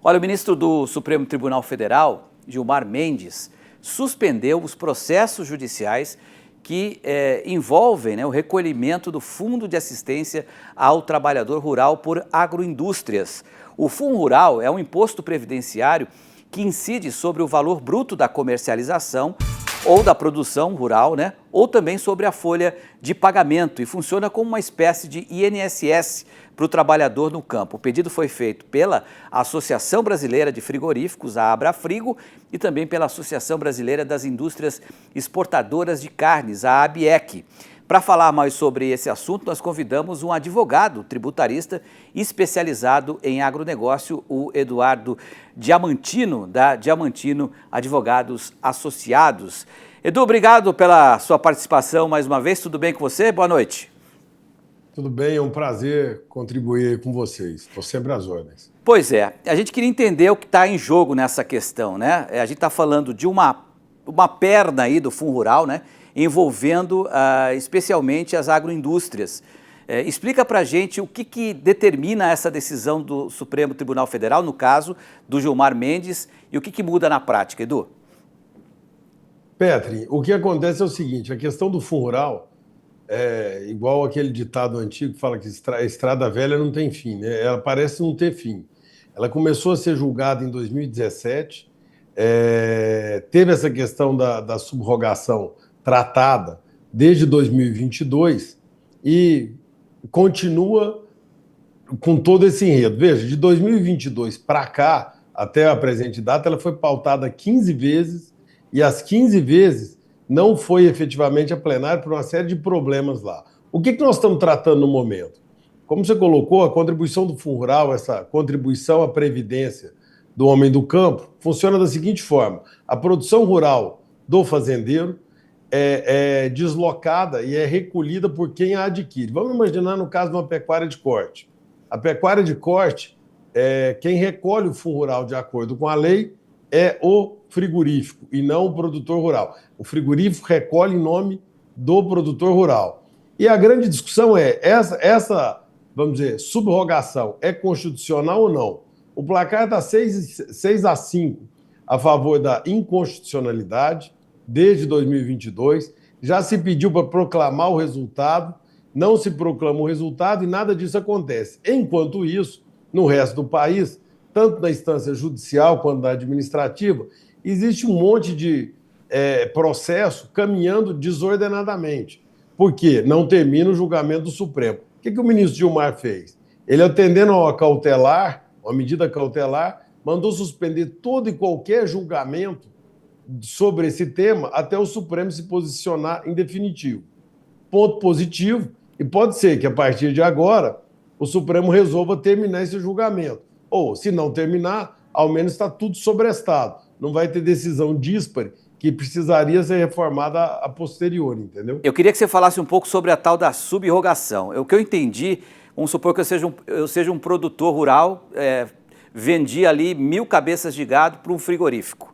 Olha, o ministro do Supremo Tribunal Federal, Gilmar Mendes, suspendeu os processos judiciais que envolvem o recolhimento do Fundo de Assistência ao Trabalhador Rural por Agroindústrias. O Fundo Rural é um imposto previdenciário que incide sobre o valor bruto da comercialização ou da produção rural, ou também sobre a folha de pagamento e funciona como uma espécie de INSS para o trabalhador no campo. O pedido foi feito pela Associação Brasileira de Frigoríficos, a Abrafrigo, e também pela Associação Brasileira das Indústrias Exportadoras de Carnes, a ABIEC. Para falar mais sobre esse assunto, nós convidamos um advogado tributarista especializado em agronegócio, o Eduardo Diamantino, da Diamantino Advogados Associados. Edu, obrigado pela sua participação mais uma vez. Tudo bem com você? Boa noite. Tudo bem, é um prazer contribuir com vocês. Estou sempre às ordens. Pois é, a gente queria entender o que está em jogo nessa questão, A gente está falando de uma perna aí do Fundo Rural, envolvendo especialmente as agroindústrias. Explica para a gente o que determina essa decisão do Supremo Tribunal Federal, no caso do Gilmar Mendes, e o que muda na prática, Edu? Petri, o que acontece é o seguinte, a questão do Fundo Rural é igual aquele ditado antigo que fala que a estrada velha não tem fim, Ela parece não ter fim. Ela começou a ser julgada em 2017, teve essa questão da subrogação tratada desde 2022 e continua com todo esse enredo. Veja, de 2022 para cá, até a presente data, ela foi pautada 15 vezes e as 15 vezes não foi efetivamente a plenário por uma série de problemas lá. O que nós estamos tratando no momento? Como você colocou, a contribuição do Fundo Rural, essa contribuição à previdência do homem do campo, funciona da seguinte forma: a produção rural do fazendeiro é deslocada e é recolhida por quem a adquire. Vamos imaginar no caso de uma pecuária de corte. A pecuária de corte, quem recolhe o Fundo Rural de acordo com a lei é o frigorífico e não o produtor rural. O frigorífico recolhe em nome do produtor rural. E a grande discussão é, essa vamos dizer, subrogação é constitucional ou não? O placar está 6-5 a favor da inconstitucionalidade, desde 2022, já se pediu para proclamar o resultado, não se proclama o resultado e nada disso acontece. Enquanto isso, no resto do país, tanto na instância judicial quanto na administrativa, existe um monte de processo caminhando desordenadamente. Por quê? Não termina o julgamento do Supremo. O que o ministro Gilmar fez? Ele, atendendo a uma medida cautelar, mandou suspender todo e qualquer julgamento sobre esse tema até o Supremo se posicionar em definitivo. Ponto positivo, e pode ser que a partir de agora o Supremo resolva terminar esse julgamento. Ou, se não terminar, ao menos está tudo sobrestado. Não vai ter decisão díspare que precisaria ser reformada a posteriori, entendeu? Eu queria que você falasse um pouco sobre a tal da subrogação. O que eu entendi, vamos supor que eu seja um produtor rural, vendi ali 1.000 cabeças de gado para um frigorífico,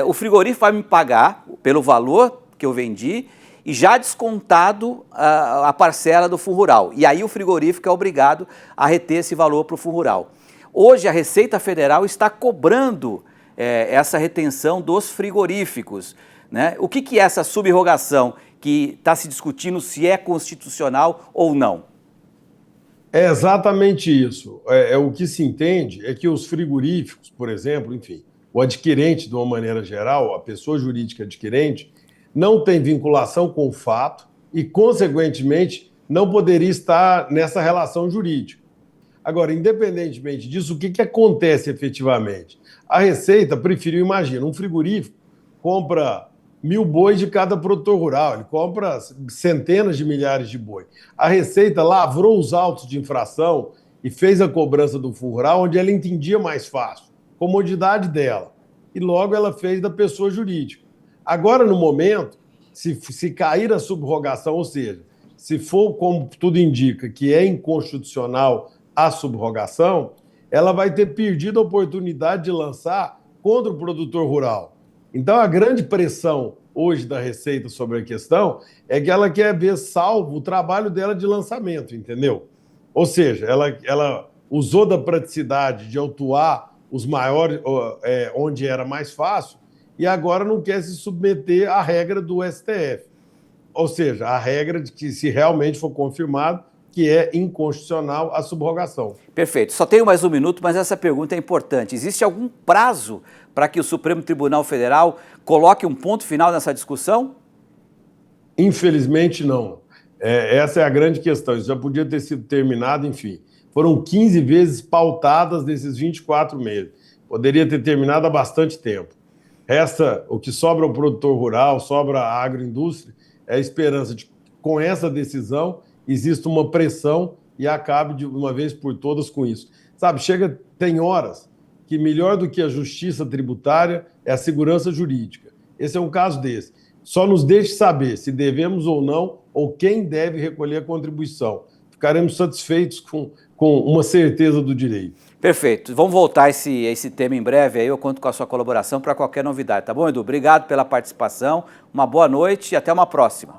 o frigorífico vai me pagar pelo valor que eu vendi e já descontado a parcela do Fundo Rural. E aí o frigorífico é obrigado a reter esse valor para o Fundo Rural. Hoje a Receita Federal está cobrando essa retenção dos frigoríficos. O que é essa subrogação que está se discutindo se é constitucional ou não? É exatamente isso. O que se entende é que os frigoríficos, por exemplo, enfim, o adquirente, de uma maneira geral, a pessoa jurídica adquirente, não tem vinculação com o fato e, consequentemente, não poderia estar nessa relação jurídica. Agora, independentemente disso, o que acontece efetivamente? A Receita preferiu, imagina, um frigorífico compra 1.000 bois de cada produtor rural, ele compra centenas de milhares de bois. A Receita lavrou os autos de infração e fez a cobrança do Fundo Rural onde ela entendia mais fácil, comodidade dela. E logo ela fez da pessoa jurídica. Agora, no momento, se cair a subrogação, ou seja, se for, como tudo indica, que é inconstitucional a subrogação, ela vai ter perdido a oportunidade de lançar contra o produtor rural. Então, a grande pressão hoje da Receita sobre a questão é que ela quer ver salvo o trabalho dela de lançamento, entendeu? Ou seja, ela usou da praticidade de autuar os maiores, onde era mais fácil, e agora não quer se submeter à regra do STF. Ou seja, a regra de que, se realmente for confirmado, que é inconstitucional a subrogação. Perfeito. Só tenho mais um minuto, mas essa pergunta é importante. Existe algum prazo para que o Supremo Tribunal Federal coloque um ponto final nessa discussão? Infelizmente, não. Essa é a grande questão. Isso já podia ter sido terminado, enfim. Foram 15 vezes pautadas nesses 24 meses. Poderia ter terminado há bastante tempo. Resta o que sobra ao produtor rural, sobra à agroindústria, é a esperança de que, com essa decisão, exista uma pressão e acabe de uma vez por todas com isso. Sabe, tem horas que melhor do que a justiça tributária é a segurança jurídica. Esse é um caso desse. Só nos deixe saber se devemos ou não, ou quem deve recolher a contribuição. Ficaremos satisfeitos com uma certeza do direito. Perfeito. Vamos voltar a esse tema em breve, aí eu conto com a sua colaboração para qualquer novidade, tá bom, Edu? Obrigado pela participação, uma boa noite e até uma próxima.